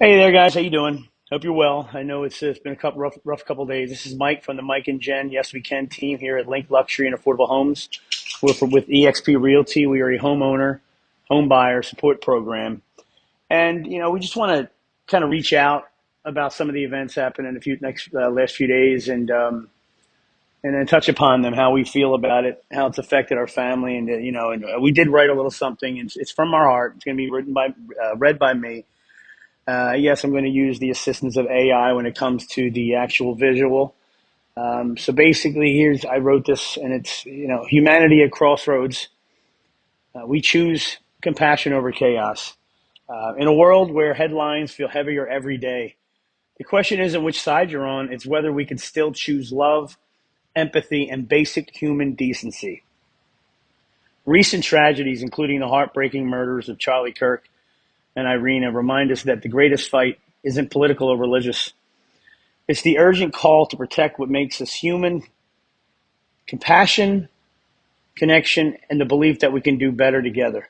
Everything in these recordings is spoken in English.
Hey there, guys. How you doing? Hope you're well. I know it's been a couple rough couple days. This is Mike from the Mike and Jen Yes We Can team here at Link Luxury and Affordable Homes. With EXP Realty. We are a homeowner, home buyer support program, and we just want to kind of reach out about some of the events happening in the last few days, and then touch upon them, how we feel about it, how it's affected our family, and we did write a little something. It's from our heart. It's going to be read by me. Yes, I'm going to use the assistance of AI when it comes to the actual visual. So basically, I wrote this, and it's, humanity at crossroads. We choose compassion over chaos. In a world where headlines feel heavier every day, the question isn't which side you're on, it's whether we can still choose love, empathy, and basic human decency. Recent tragedies, including the heartbreaking murders of Charlie Kirk and Iryna, remind us that the greatest fight isn't political or religious. It's the urgent call to protect what makes us human: compassion, connection, and the belief that we can do better together.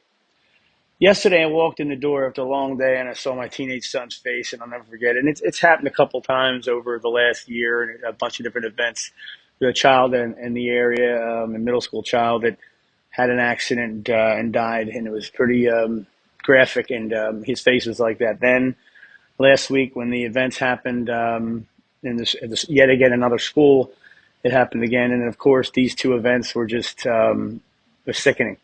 Yesterday, I walked in the door after a long day and I saw my teenage son's face, and I'll never forget it. And it's happened a couple times over the last year and a bunch of different events. The child in the area, a middle school child that had an accident and died, and it was pretty graphic, and his face was like that. Then last week, when the events happened in this yet again another school, it happened again, and of course these two events were just were sickening.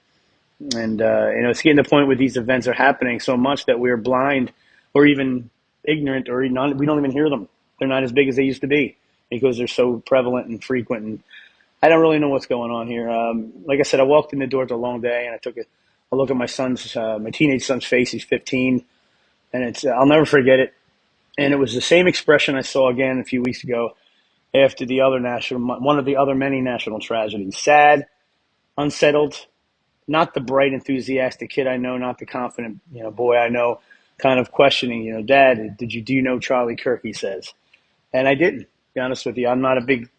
And it's getting to the point where these events are happening so much that we're blind, or even ignorant, or we don't even hear them. They're not as big as they used to be because they're so prevalent and frequent. And I don't really know what's going on here. Like I said, I walked in the door after a long day, and I took a look at my teenage son's face. He's 15, and I'll never forget it. And it was the same expression I saw again a few weeks ago after one of the other many national tragedies. Sad, unsettled, not the bright, enthusiastic kid I know, not the confident, boy I know, kind of questioning, Dad, do you know Charlie Kirk? He says, and I didn't. To be honest with you, I'm not a big,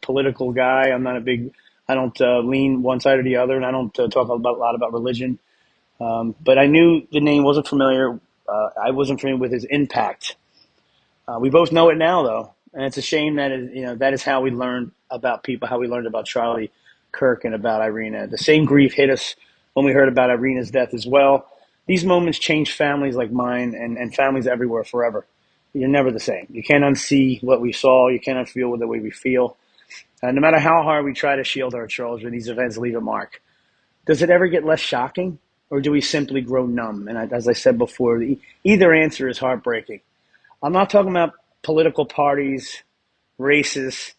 political guy. I don't lean one side or the other, and I don't talk a lot about religion. But I knew the name wasn't familiar. I wasn't familiar with his impact. We both know it now, though, and it's a shame that is how we learned about people, how we learned about Charlie Kirk and about Iryna. The same grief hit us when we heard about Irena's death as well. These moments changed families like mine and families everywhere forever. You're never the same. You can't unsee what we saw. You cannot feel the way we feel. No matter how hard we try to shield our children, these events leave a mark. Does it ever get less shocking, or do we simply grow numb? And as I said before, either answer is heartbreaking. I'm not talking about political parties, races,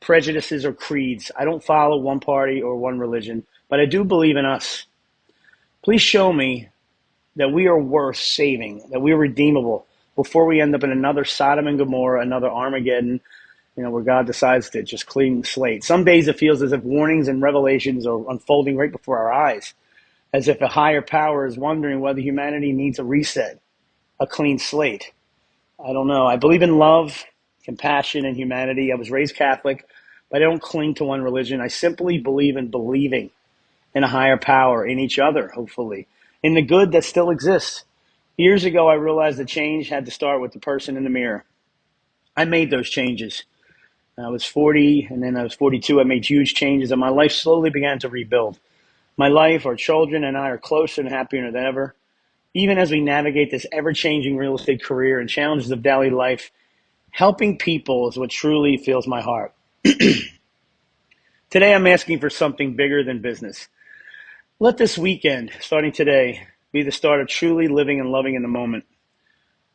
prejudices, or creeds. I don't follow one party or one religion, but I do believe in us. Please show me that we are worth saving, that we are redeemable before we end up in another Sodom and Gomorrah, another Armageddon, where God decides to just clean the slate. Some days it feels as if warnings and revelations are unfolding right before our eyes, as if a higher power is wondering whether humanity needs a reset, a clean slate. I don't know. I believe in love, compassion, and humanity. I was raised Catholic, but I don't cling to one religion. I simply believe in believing in a higher power, in each other, hopefully, in the good that still exists. Years ago, I realized that change had to start with the person in the mirror. I made those changes. I was 40, and then I was 42. I made huge changes, and my life slowly began to rebuild. My life, our children, and I are closer and happier than ever. Even as we navigate this ever-changing real estate career and challenges of daily life, helping people is what truly fills my heart. Today, I'm asking for something bigger than business. Let this weekend, starting today, be the start of truly living and loving in the moment.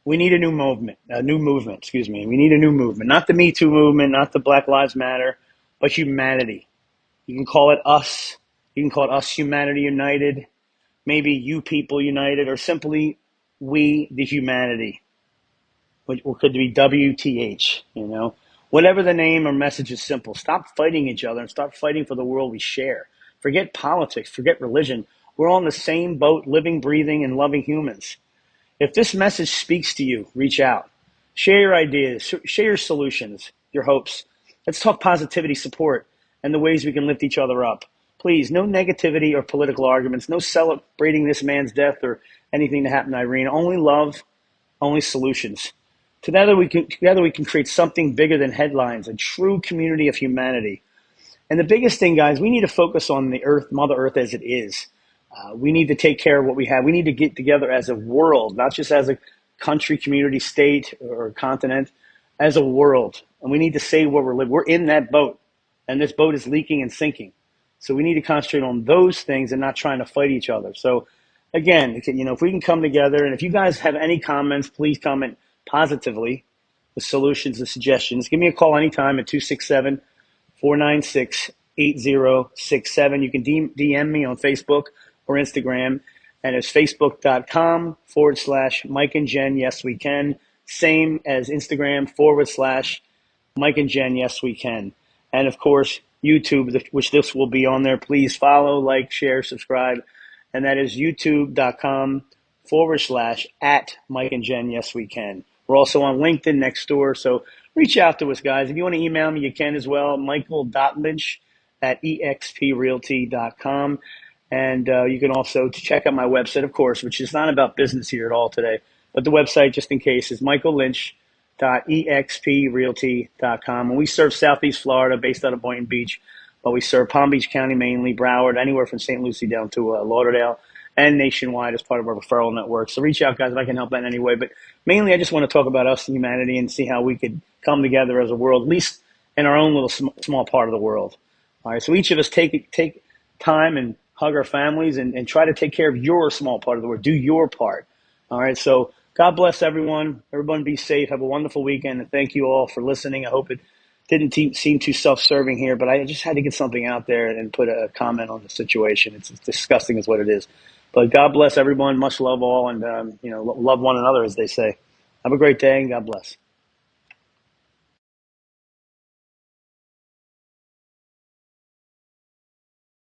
We need a new movement, We need a new movement, not the Me Too movement, not the Black Lives Matter, but humanity. You can call it us. You can call it Us Humanity United, maybe You People United, or simply We the Humanity, or could be WTH, Whatever the name or message is simple. Stop fighting each other and start fighting for the world we share. Forget politics, forget religion. We're all in the same boat, living, breathing, and loving humans. If this message speaks to you, reach out. Share your ideas, share your solutions, your hopes. Let's talk positivity, support, and the ways we can lift each other up. Please, no negativity or political arguments, no celebrating this man's death or anything that happened to Iryna. Only love, only solutions. Together we can create something bigger than headlines, a true community of humanity. And the biggest thing, guys, we need to focus on the earth, Mother Earth as it is. We need to take care of what we have. We need to get together as a world, not just as a country, community, state, or continent, as a world. And we need to save where we're living. We're in that boat, and this boat is leaking and sinking. So we need to concentrate on those things and not trying to fight each other. So again, if we can come together, and if you guys have any comments, please comment positively, the solutions, the suggestions. Give me a call anytime at 267-496-8067. You can DM me on Facebook or Instagram, and it's facebook.com/Mike and Jen, yes we can. Same as Instagram /Mike and Jen, yes we can. And of course, YouTube, which this will be on there. Please follow, like, share, subscribe. And that is youtube.com/at Mike and Jen, yes we can. We're also on LinkedIn next door, so reach out to us, guys. If you want to email me, you can as well, michael.lynch@exprealty.com. And you can also check out my website, of course, which is not about business here at all today. But the website, just in case, is michaellynch.exprealty.com. And we serve Southeast Florida, based out of Boynton Beach. But we serve Palm Beach County mainly, Broward, anywhere from St. Lucie down to Lauderdale, and nationwide as part of our referral network. So reach out, guys, if I can help out in any way. But mainly, I just want to talk about us and humanity and see how we could come together as a world, at least in our own little small part of the world. All right, so each of us take time and hug our families and try to take care of your small part of the world. Do your part. All right, so God bless everyone. Everyone be safe. Have a wonderful weekend, and thank you all for listening. I hope it didn't seem too self-serving here, but I just had to get something out there and put a comment on the situation. It's disgusting is what it is. But God bless everyone. Much love all, and love one another, as they say. Have a great day, and God bless.